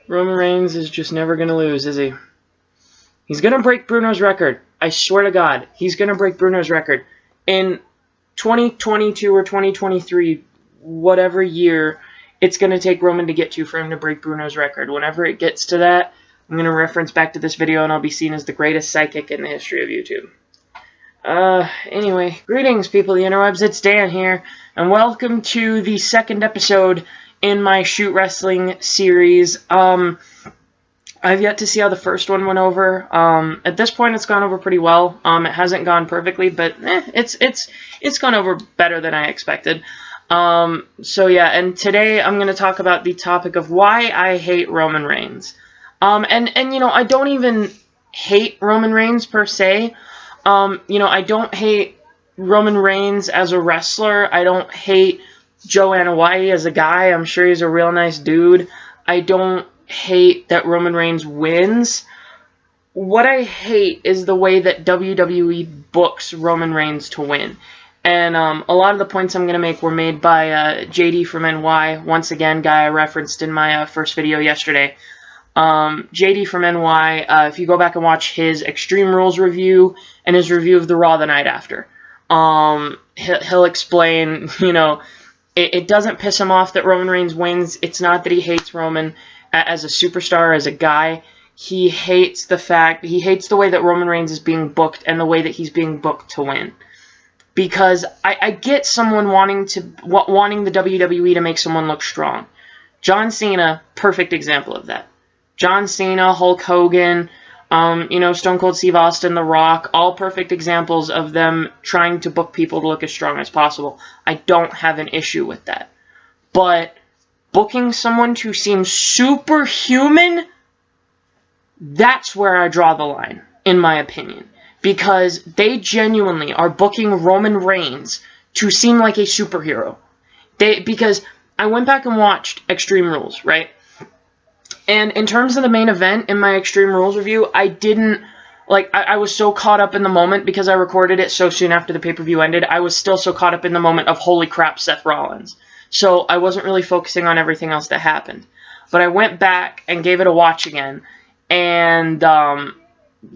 Roman Reigns is just never going to lose, is he? He's going to break Bruno's record. I swear to God, he's going to break Bruno's record. In 2022 or 2023, whatever year it's going to take Roman to get to for him to break Bruno's record. Whenever it gets to that, I'm going to reference back to this video and I'll be seen as the greatest psychic in the history of YouTube. Anyway, greetings people of the interwebs, it's Dan here, and welcome to the second episode in my Shoot Wrestling series. I've yet to see how the first one went over. At this point, it's gone over pretty well. It hasn't gone perfectly, but it's gone over better than I expected. So yeah, and today I'm going to talk about the topic of why I hate Roman Reigns. And you know, I don't even hate Roman Reigns per se. You know, I don't hate Roman Reigns as a wrestler. I don't hate Joanna White as a guy. I'm sure he's a real nice dude. I don't hate that Roman Reigns wins. What I hate is the way that WWE books Roman Reigns to win. And a lot of the points I'm going to make were made by JD from NY. Once again, guy I referenced in my first video yesterday. JD from NY, if you go back and watch his Extreme Rules review and his review of the Raw the night after, he'll explain, you know, it doesn't piss him off that Roman Reigns wins. It's not that he hates Roman as a superstar, as a guy. He hates the way that Roman Reigns is being booked and the way that he's being booked to win. Because I get someone wanting the WWE to make someone look strong. John Cena, perfect example of that. John Cena, Hulk Hogan, you know, Stone Cold Steve Austin, The Rock, all perfect examples of them trying to book people to look as strong as possible. I don't have an issue with that. But booking someone to seem superhuman, that's where I draw the line, in my opinion. Because they genuinely are booking Roman Reigns to seem like a superhero. Because I went back and watched Extreme Rules, right? And in terms of the main event in my Extreme Rules review, I was so caught up in the moment because I recorded it so soon after the pay-per-view ended. I was still so caught up in the moment of, holy crap, Seth Rollins. So I wasn't really focusing on everything else that happened. But I went back and gave it a watch again. And,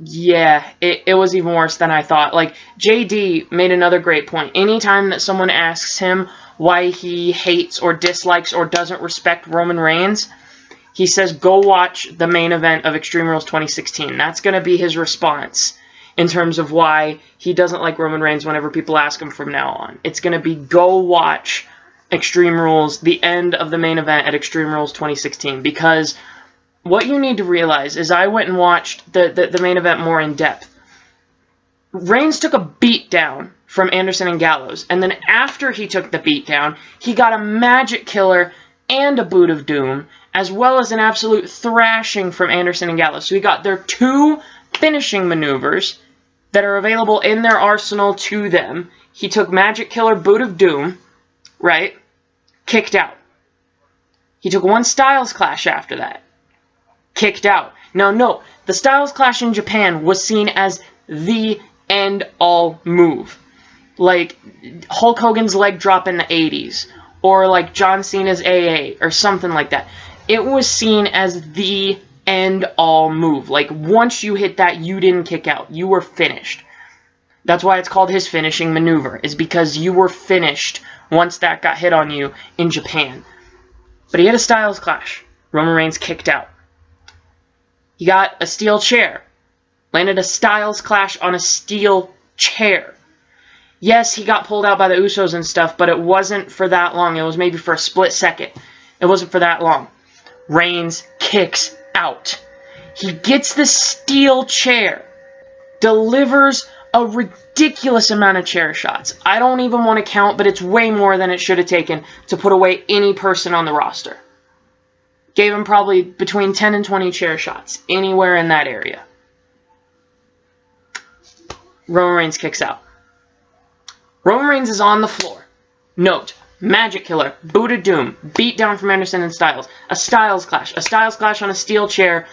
yeah, it was even worse than I thought. Like, JD made another great point. Anytime that someone asks him why he hates or dislikes or doesn't respect Roman Reigns, he says, go watch the main event of Extreme Rules 2016. That's going to be his response in terms of why he doesn't like Roman Reigns whenever people ask him from now on. It's going to be, go watch Extreme Rules, the end of the main event at Extreme Rules 2016. Because what you need to realize is I went and watched the main event more in depth. Reigns took a beat down from Anderson and Gallows. And then after he took the beat down, he got a Magic Killer and a Boot of Doom, as well as an absolute thrashing from Anderson and Gallows. So he got their two finishing maneuvers that are available in their arsenal to them. He took Magic Killer, Boot of Doom, right? Kicked out. He took one Styles Clash after that. Kicked out. Now, no, the Styles Clash in Japan was seen as the end-all move. Like Hulk Hogan's leg drop in the 80s. Or like John Cena's AA, or something like that. It was seen as the end-all move. Like, once you hit that, you didn't kick out. You were finished. That's why it's called his finishing maneuver, is because you were finished once that got hit on you in Japan. But he had a Styles Clash. Roman Reigns kicked out. He got a steel chair. Landed a Styles Clash on a steel chair. Yes, he got pulled out by the Usos and stuff, but it wasn't for that long. It was maybe for a split second. It wasn't for that long. Reigns kicks out. He gets the steel chair. Delivers a ridiculous amount of chair shots. I don't even want to count, but it's way more than it should have taken to put away any person on the roster. Gave him probably between 10 and 20 chair shots. Anywhere in that area. Roman Reigns kicks out. Roman Reigns is on the floor. Note, Magic Killer, Boot of Doom, beat down from Anderson and Styles, a Styles Clash on a steel chair,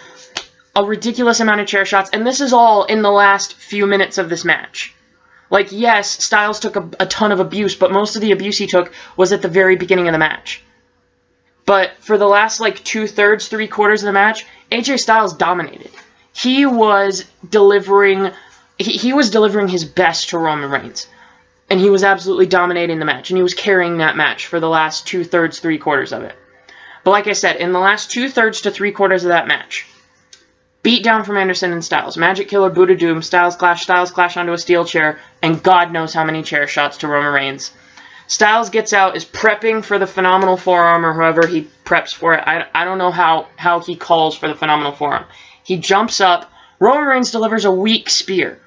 a ridiculous amount of chair shots, and this is all in the last few minutes of this match. Like, yes, Styles took a ton of abuse, but most of the abuse he took was at the very beginning of the match. But for the last, like, 2/3, 3/4 of the match, AJ Styles dominated. He was delivering his best to Roman Reigns. And he was absolutely dominating the match. And he was carrying that match for the last 2/3, 3/4 of it. But like I said, in the last 2/3 to 3/4 of that match, beat down from Anderson and Styles. Magic Killer, Buddha Doom, Styles clash onto a steel chair, and God knows how many chair shots to Roman Reigns. Styles gets out, is prepping for the phenomenal forearm, or however he preps for it. I don't know how he calls for the phenomenal forearm. He jumps up. Roman Reigns delivers a weak spear.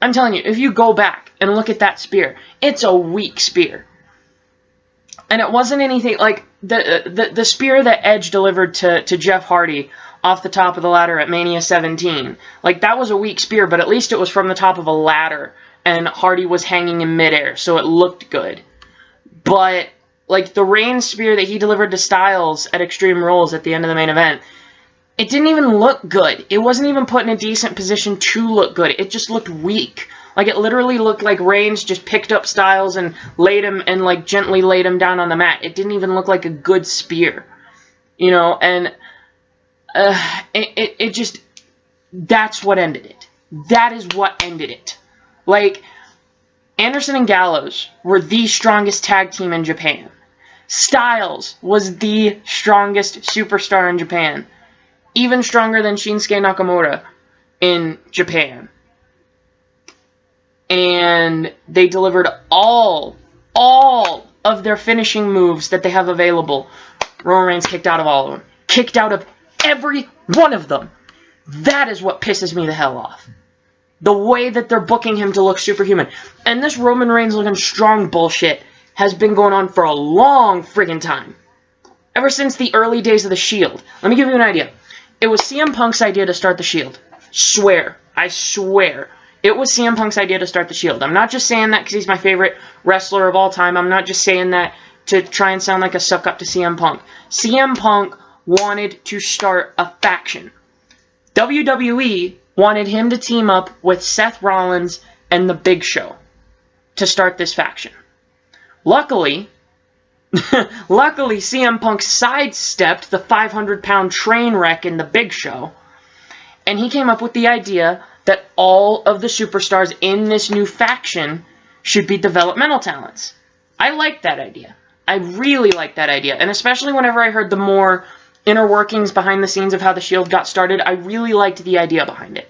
I'm telling you, if you go back and look at that spear, it's a weak spear. And it wasn't anything like the spear that Edge delivered to Jeff Hardy off the top of the ladder at Mania 17. Like, that was a weak spear, but at least it was from the top of a ladder, and Hardy was hanging in midair, so it looked good. But, like, the Reigns spear that he delivered to Styles at Extreme Rules at the end of the main event, it didn't even look good. It wasn't even put in a decent position to look good. It just looked weak. Like, it literally looked like Reigns just picked up Styles and laid him, and, like, gently laid him down on the mat. It didn't even look like a good spear. You know, and it just, that's what ended it. That is what ended it. Like, Anderson and Gallows were the strongest tag team in Japan. Styles was the strongest superstar in Japan. Even stronger than Shinsuke Nakamura in Japan. And they delivered all of their finishing moves that they have available. Roman Reigns kicked out of all of them. Kicked out of every one of them. That is what pisses me the hell off. The way that they're booking him to look superhuman. And this Roman Reigns looking strong bullshit has been going on for a long friggin' time. Ever since the early days of The Shield. Let me give you an idea. It was CM Punk's idea to start The Shield. I swear. It was CM Punk's idea to start The Shield. I'm not just saying that because he's my favorite wrestler of all time. I'm not just saying that to try and sound like a suck-up to CM Punk. CM Punk wanted to start a faction. WWE wanted him to team up with Seth Rollins and The Big Show to start this faction. Luckily, CM Punk sidestepped the 500-pound train wreck in The Big Show, and he came up with the idea that all of the superstars in this new faction should be developmental talents. I like that idea. I really like that idea, and especially whenever I heard the more inner workings behind the scenes of how The Shield got started, I really liked the idea behind it.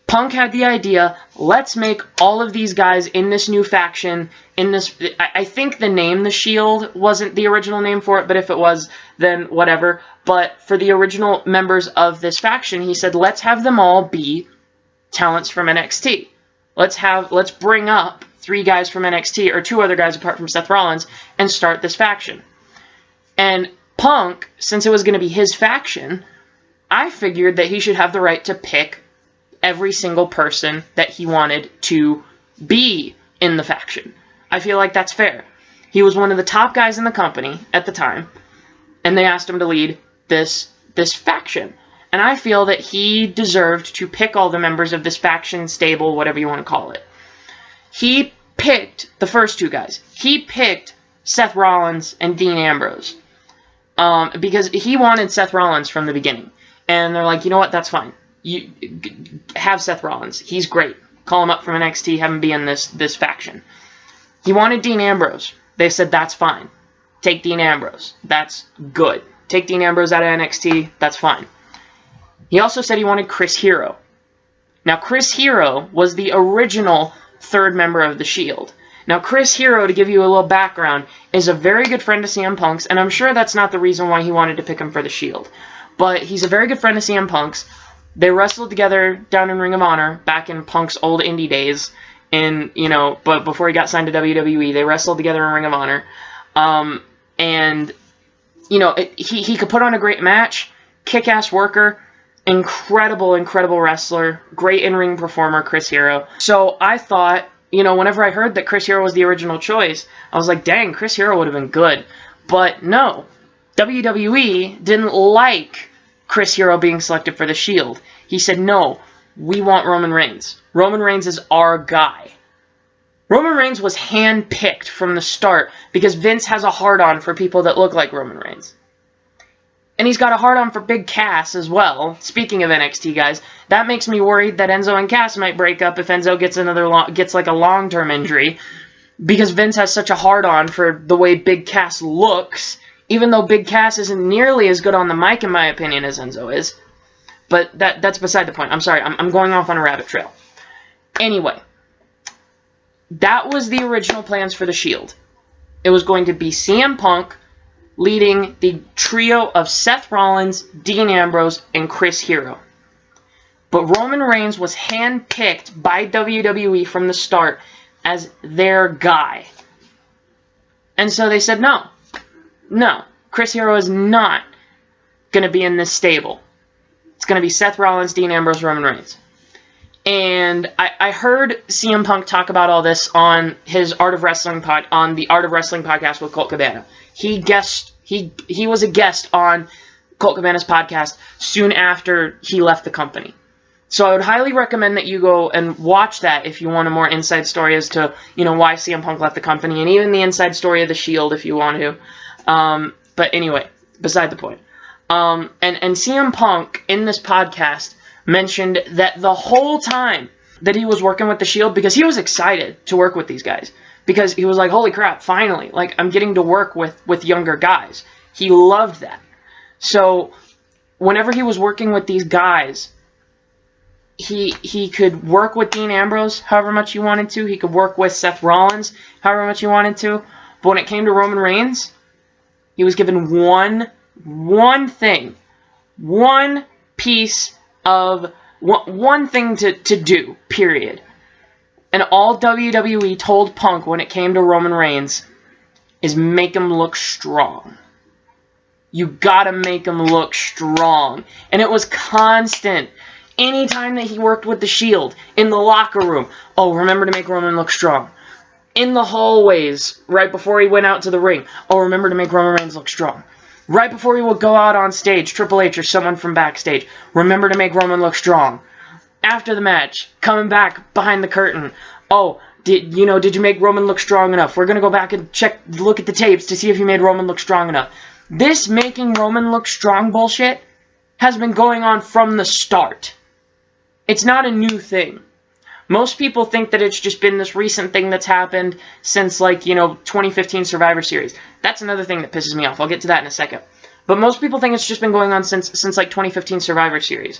Punk had the idea, let's make all of these guys in this new faction, I think the name The Shield wasn't the original name for it, but if it was, then whatever. But for the original members of this faction, he said, let's have them all be talents from NXT. Let's bring up 3 guys from NXT, or 2 other guys apart from Seth Rollins, and start this faction. And Punk, since it was going to be his faction, I figured that he should have the right to pick every single person that he wanted to be in the faction. I feel like that's fair. He was one of the top guys in the company at the time, and they asked him to lead this faction. And I feel that he deserved to pick all the members of this faction, stable, whatever you want to call it. He picked the first 2 guys. He picked Seth Rollins and Dean Ambrose. Because he wanted Seth Rollins from the beginning. And they're like, you know what, that's fine. You have Seth Rollins. He's great. Call him up from NXT, have him be in this faction. He wanted Dean Ambrose. They said, that's fine. Take Dean Ambrose. That's good. Take Dean Ambrose out of NXT. That's fine. He also said he wanted Chris Hero. Now, Chris Hero was the original 3rd member of The Shield. Now, Chris Hero, to give you a little background, is a very good friend of CM Punk's, and I'm sure that's not the reason why he wanted to pick him for The Shield. But he's a very good friend of CM Punk's. They wrestled together down in Ring of Honor back in Punk's old indie days, but before he got signed to WWE, they wrestled together in Ring of Honor. He could put on a great match, kick-ass worker, incredible wrestler, great in-ring performer, Chris Hero. So I thought, whenever I heard that Chris Hero was the original choice, I was like, dang, Chris Hero would have been good. But no, WWE didn't like Chris Hero being selected for The Shield. He said, no, we want Roman Reigns. Roman Reigns is our guy. Roman Reigns was handpicked from the start because Vince has a hard-on for people that look like Roman Reigns. And he's got a hard-on for Big Cass as well. Speaking of NXT guys, that makes me worried that Enzo and Cass might break up if Enzo gets like a long-term injury, because Vince has such a hard-on for the way Big Cass looks, even though Big Cass isn't nearly as good on the mic, in my opinion, as Enzo is. But that's beside the point. I'm sorry, I'm going off on a rabbit trail. Anyway, that was the original plans for The Shield. It was going to be CM Punk leading the trio of Seth Rollins, Dean Ambrose, and Chris Hero. But Roman Reigns was handpicked by WWE from the start as their guy. And so they said, no, Chris Hero is not going to be in this stable. It's going to be Seth Rollins, Dean Ambrose, Roman Reigns. And I heard CM Punk talk about all this on his Art of Wrestling on the Art of Wrestling podcast with Colt Cabana. He was a guest on Colt Cabana's podcast soon after he left the company. So I would highly recommend that you go and watch that if you want a more inside story as to, why CM Punk left the company, and even the inside story of The Shield if you want to. But anyway, beside the point. And CM Punk in this podcast mentioned that the whole time that he was working with The Shield, because he was excited to work with these guys, because he was like, holy crap, finally, like, I'm getting to work with younger guys. He loved that. So whenever he was working with these guys, he could work with Dean Ambrose however much he wanted to. He could work with Seth Rollins however much he wanted to. But when it came to Roman Reigns, he was given one thing, one piece of one thing to do, period. And all WWE told Punk when it came to Roman Reigns is make him look strong. You gotta make him look strong. And it was constant. Anytime that he worked with The Shield, in the locker room, remember to make Roman look strong. In the hallways, right before he went out to the ring, remember to make Roman Reigns look strong. Right before he would go out on stage, Triple H or someone from backstage, remember to make Roman look strong. After the match, coming back behind the curtain, did you make Roman look strong enough? We're going to go back and look at the tapes to see if you made Roman look strong enough. This making Roman look strong bullshit has been going on from the start. It's not a new thing. Most people think that it's just been this recent thing that's happened since, 2015 Survivor Series. That's another thing that pisses me off. I'll get to that in a second. But most people think it's just been going on since 2015 Survivor Series.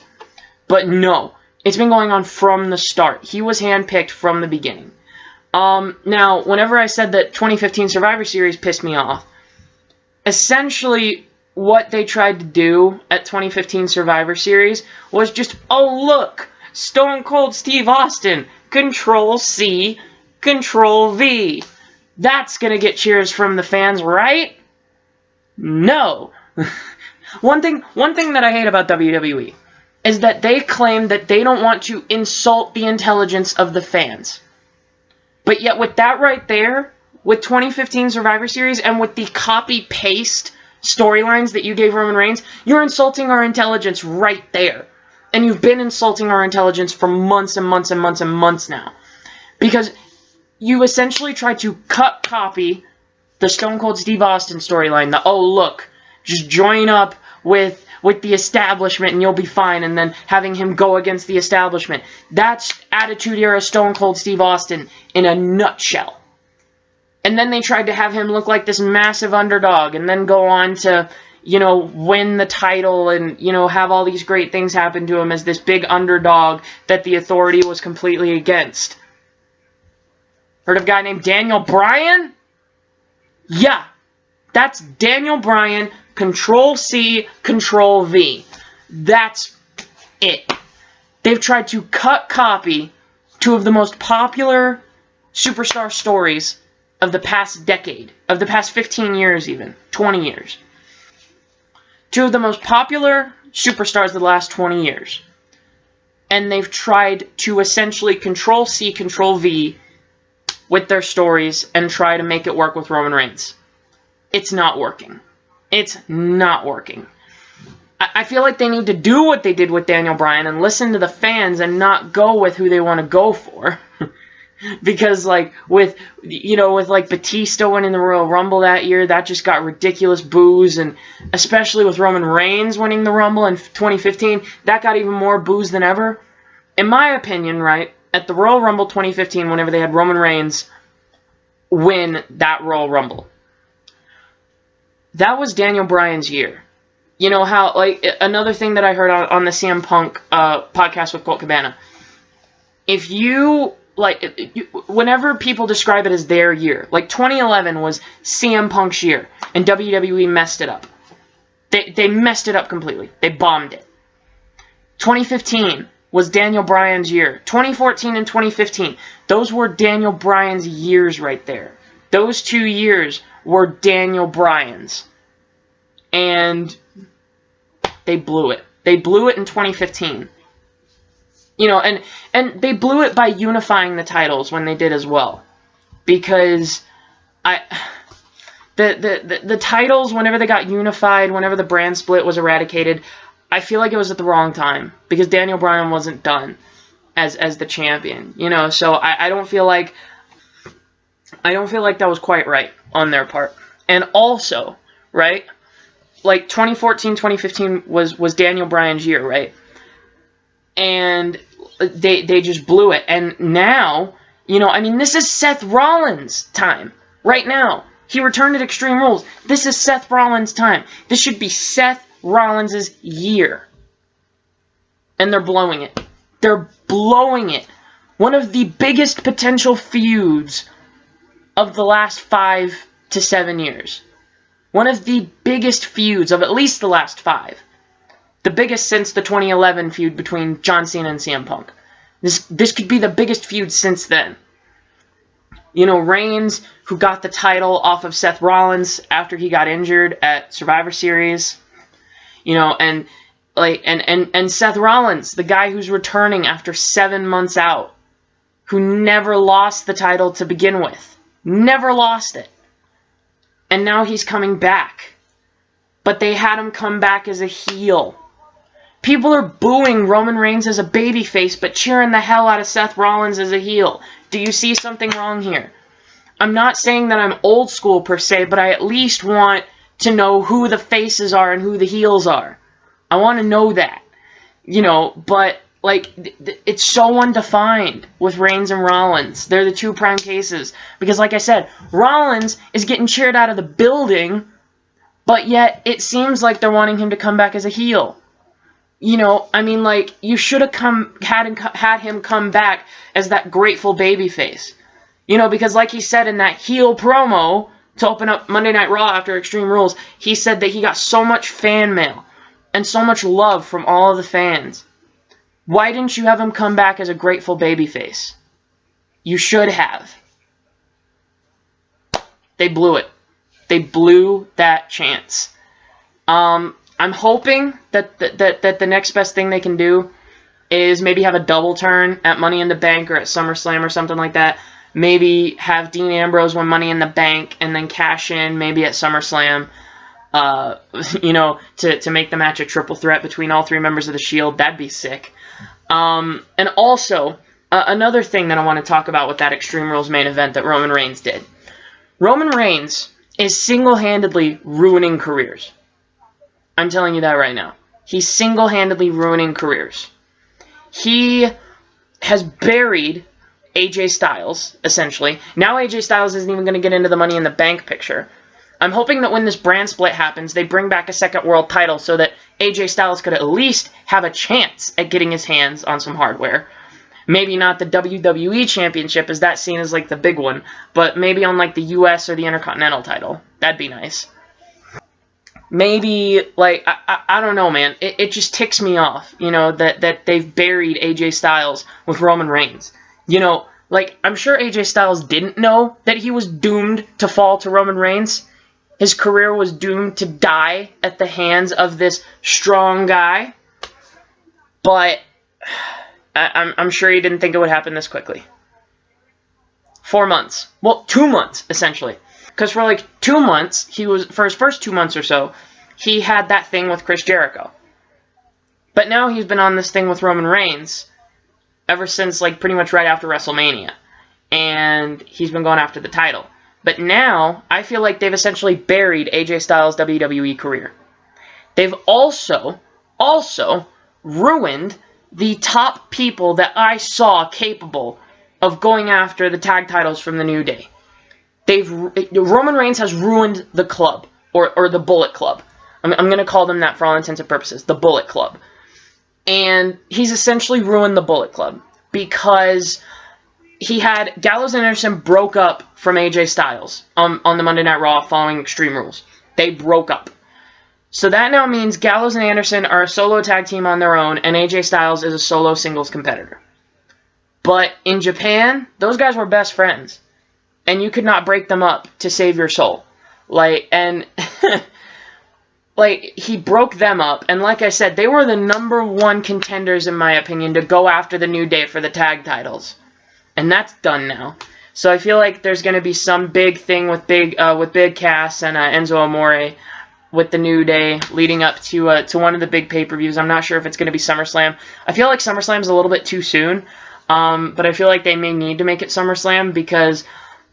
But no, it's been going on from the start. He was handpicked from the beginning. Now, whenever I said that 2015 Survivor Series pissed me off, essentially what they tried to do at 2015 Survivor Series was just, look, Stone Cold Steve Austin, Control-C, Control-V. That's going to get cheers from the fans, right? No. One thing that I hate about WWE is that they claim that they don't want to insult the intelligence of the fans. But yet with that right there, with 2015 Survivor Series and with the copy-paste storylines that you gave Roman Reigns, you're insulting our intelligence right there. And you've been insulting our intelligence for months and months and months and months now. Because you essentially tried to copy the Stone Cold Steve Austin storyline. Look, just join up with the establishment and you'll be fine. And then having him go against the establishment. That's Attitude Era Stone Cold Steve Austin in a nutshell. And then they tried to have him look like this massive underdog and then go on to, win the title and, have all these great things happen to him as this big underdog that the Authority was completely against. Heard of a guy named Daniel Bryan? Yeah, that's Daniel Bryan, Control-C, Control-V. That's it. They've tried to copy two of the most popular superstar stories of the past decade, of the past 15 years even, 20 years. Two of the most popular superstars of the last 20 years. And they've tried to essentially Control-C, Control-V with their stories and try to make it work with Roman Reigns. It's not working. It's not working. I feel like they need to do what they did with Daniel Bryan and listen to the fans and not go with who they want to go for. Because, like, with like, Batista winning the Royal Rumble that year, that just got ridiculous boos, and especially with Roman Reigns winning the Rumble in 2015, that got even more boos than ever. In my opinion, right, at the Royal Rumble 2015, whenever they had Roman Reigns win that Royal Rumble, that was Daniel Bryan's year. You know how, like, another thing that I heard on the CM Punk podcast with Colt Cabana, if you... like, whenever people describe it as their year, like 2011 was CM Punk's year, and WWE messed it up. They messed it up completely. They bombed it. 2015 was Daniel Bryan's year. 2014 and 2015, those were Daniel Bryan's years right there. Those 2 years were Daniel Bryan's. And they blew it. They blew it in 2015. You know, and they blew it by unifying the titles when they did as well. Because the titles, whenever they got unified, whenever the brand split was eradicated, I feel like it was at the wrong time. Because Daniel Bryan wasn't done as the champion. You know, so I don't feel like that was quite right on their part. And also, right, like 2014, 2015 was Daniel Bryan's year, right? And they just blew it. And now, you know, I mean, this is Seth Rollins' time. Right now. He returned at Extreme Rules. This is Seth Rollins' time. This should be Seth Rollins' year. And they're blowing it. They're blowing it. One of the biggest potential feuds of the last 5 to 7 years. One of the biggest feuds of at least the last 5. The biggest since the 2011 feud between John Cena and CM Punk. This could be the biggest feud since then. You know, Reigns, who got the title off of Seth Rollins after he got injured at Survivor Series. You know, and Seth Rollins, the guy who's returning after 7 months out, who never lost the title to begin with. Never lost it. And now he's coming back. But they had him come back as a heel. People are booing Roman Reigns as a babyface, but cheering the hell out of Seth Rollins as a heel. Do you see something wrong here? I'm not saying that I'm old school per se, but I at least want to know who the faces are and who the heels are. I want to know that. You know, but, like, it's so undefined with Reigns and Rollins. They're the 2 prime cases. Because, like I said, Rollins is getting cheered out of the building, but yet it seems like they're wanting him to come back as a heel. You know, I mean, like, you should have had him come back as that grateful babyface. You know, because like he said in that heel promo to open up Monday Night Raw after Extreme Rules, he said that he got so much fan mail and so much love from all of the fans. Why didn't you have him come back as a grateful babyface? You should have. They blew it. They blew that chance. I'm hoping that the next best thing they can do is maybe have a double turn at Money in the Bank or at SummerSlam or something like that. Maybe have Dean Ambrose win Money in the Bank and then cash in maybe at SummerSlam. You know, to make the match a triple threat between all 3 members of the Shield. That'd be sick. And also, another thing that I want to talk about with that Extreme Rules main event that Roman Reigns did. Roman Reigns is single-handedly ruining careers. I'm telling you that right now. He's single-handedly ruining careers. He has buried AJ Styles, essentially. Now AJ Styles isn't even going to get into the Money in the Bank picture. I'm hoping that when this brand split happens, they bring back a second world title so that AJ Styles could at least have a chance at getting his hands on some hardware. Maybe not the WWE Championship, as that seen as like the big one, but maybe on like the US or the Intercontinental title. That'd be nice. Maybe, like, I don't know, man. It just ticks me off, you know, that they've buried AJ Styles with Roman Reigns. You know, like, I'm sure AJ Styles didn't know that he was doomed to fall to Roman Reigns. His career was doomed to die at the hands of this strong guy. But I'm sure he didn't think it would happen this quickly. 4 months. Well, 2 months, essentially. Because for like 2 months, for his first 2 months or so, he had that thing with Chris Jericho. But now he's been on this thing with Roman Reigns ever since, like, pretty much right after WrestleMania. and he's been going after the title. But now, I feel like they've essentially buried AJ Styles' WWE career. They've also ruined the top people that I saw capable of going after the tag titles from the New Day. Roman Reigns has ruined the club, or the Bullet Club. I'm going to call them that for all intents and purposes, the Bullet Club. And he's essentially ruined the Bullet Club because he had Gallows and Anderson broke up from AJ Styles on the Monday Night Raw following Extreme Rules. They broke up. So that now means Gallows and Anderson are a solo tag team on their own, and AJ Styles is a solo singles competitor. But in Japan, those guys were best friends, and you could not break them up to save your soul. He broke them up, and like I said, they were the #1 contenders, in my opinion, to go after the New Day for the tag titles. And that's done now. So I feel like there's going to be some big thing with Big Cass and Enzo Amore with the New Day leading up to one of the big pay-per-views. I'm not sure if it's going to be SummerSlam. I feel like SummerSlam's a little bit too soon, but I feel like they may need to make it SummerSlam because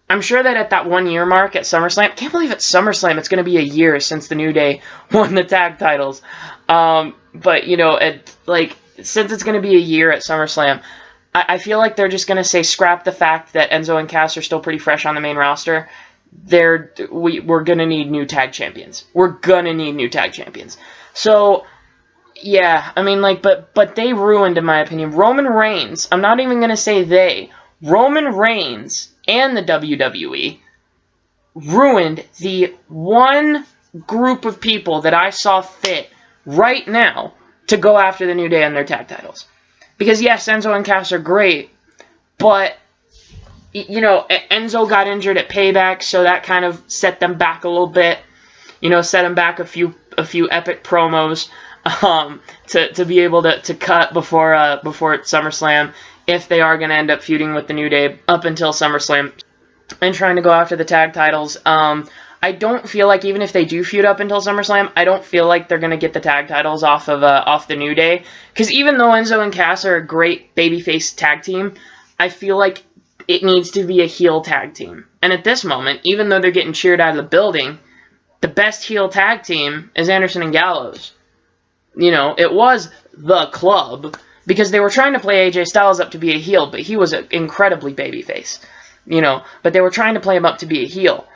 I'm sure that at that 1 year mark at SummerSlam, I can't believe it's SummerSlam, it's going to be a year since the New Day won the tag titles. But, you know, since it's going to be a year at SummerSlam, I feel like they're just going to say scrap the fact that Enzo and Cass are still pretty fresh on the main roster. We're going to need new tag champions. We're going to need new tag champions. So, yeah, I mean, but they ruined, in my opinion, Roman Reigns. I'm not even going to say they. Roman Reigns and the WWE ruined the one group of people that I saw fit right now to go after the New Day and their tag titles. Because, yes, Enzo and Cass are great, but, you know, Enzo got injured at Payback, so that kind of set them back a little bit. You know, set them back a few epic promos to be able to cut before SummerSlam, if they are going to end up feuding with the New Day up until SummerSlam and trying to go after the tag titles. I don't feel like, even if they do feud up until SummerSlam, I don't feel like they're going to get the tag titles off the New Day. Because even though Enzo and Cass are a great babyface tag team, I feel like it needs to be a heel tag team. And at this moment, even though they're getting cheered out of the building, the best heel tag team is Anderson and Gallows. You know, it was the club, because they were trying to play AJ Styles up to be a heel, but he was an incredibly babyface. You know, but they were trying to play him up to be a heel.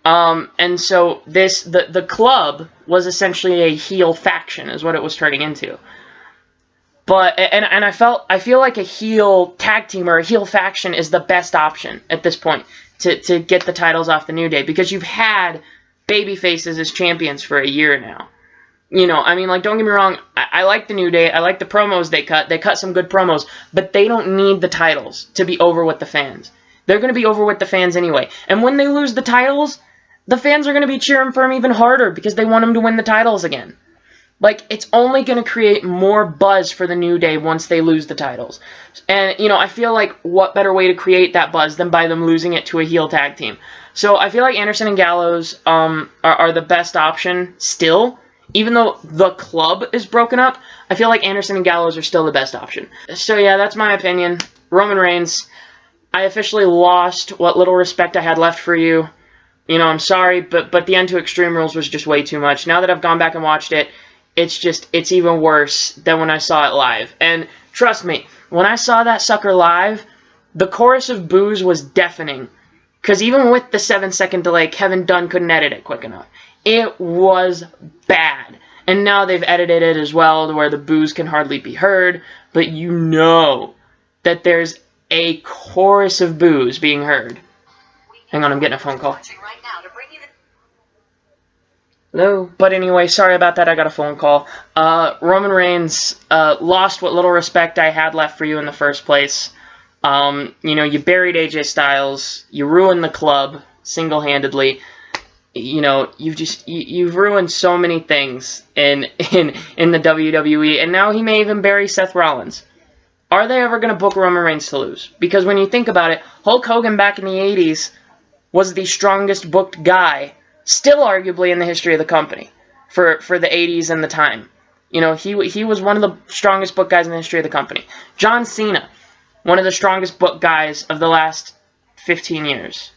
And so the club was essentially a heel faction, is what it was turning into. But and I feel like a heel tag team or a heel faction is the best option at this point to get the titles off the New Day, because you've had baby faces as champions for a year now. You know, I mean, like, don't get me wrong, I like the New Day, I like the promos they cut some good promos, but they don't need the titles to be over with the fans. They're going to be over with the fans anyway. And when they lose the titles, the fans are going to be cheering for them even harder because they want them to win the titles again. Like, it's only going to create more buzz for the New Day once they lose the titles. And, you know, I feel like what better way to create that buzz than by them losing it to a heel tag team. So I feel like Anderson and Gallows are the best option still. Even though the club is broken up, I feel like Anderson and Gallows are still the best option. So yeah, that's my opinion. Roman Reigns, I officially lost what little respect I had left for you. You know, I'm sorry, but the end to Extreme Rules was just way too much. Now that I've gone back and watched it, it's even worse than when I saw it live. And trust me, when I saw that sucker live, the chorus of boos was deafening. Because even with the 7-second delay, Kevin Dunn couldn't edit it quick enough. It was bad. And now they've edited it as well to where the boos can hardly be heard. But you know that there's a chorus of boos being heard. Hang on, I'm getting a phone call. Hello? But anyway, sorry about that, I got a phone call. Roman Reigns lost what little respect I had left for you in the first place. You know, you buried AJ Styles. You ruined the club single-handedly. You know, you've ruined so many things in the WWE, and now he may even bury Seth Rollins. Are they ever going to book Roman Reigns to lose? Because when you think about it, Hulk Hogan back in the 80s was the strongest booked guy, still arguably in the history of the company, for the 80s and the time. You know, he was one of the strongest booked guys in the history of the company. John Cena, one of the strongest booked guys of the last 15 years.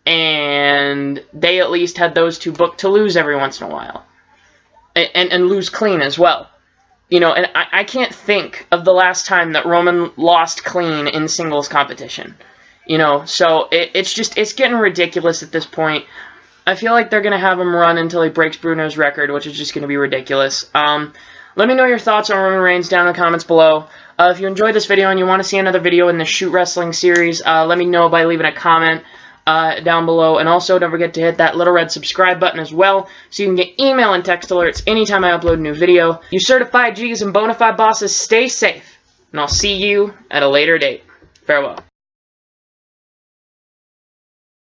And they at least had those two booked to lose every once in a while. And lose clean as well. You know, and I can't think of the last time that Roman lost clean in singles competition. You know, so it's getting ridiculous at this point. I feel like they're going to have him run until he breaks Bruno's record, which is just going to be ridiculous. Let me know your thoughts on Roman Reigns down in the comments below. If you enjoyed this video and you want to see another video in the Shoot Wrestling series, let me know by leaving a comment down below. And also, don't forget to hit that little red subscribe button as well, so you can get email and text alerts anytime I upload a new video. You certified G's and bona fide bosses, stay safe, and I'll see you at a later date. Farewell.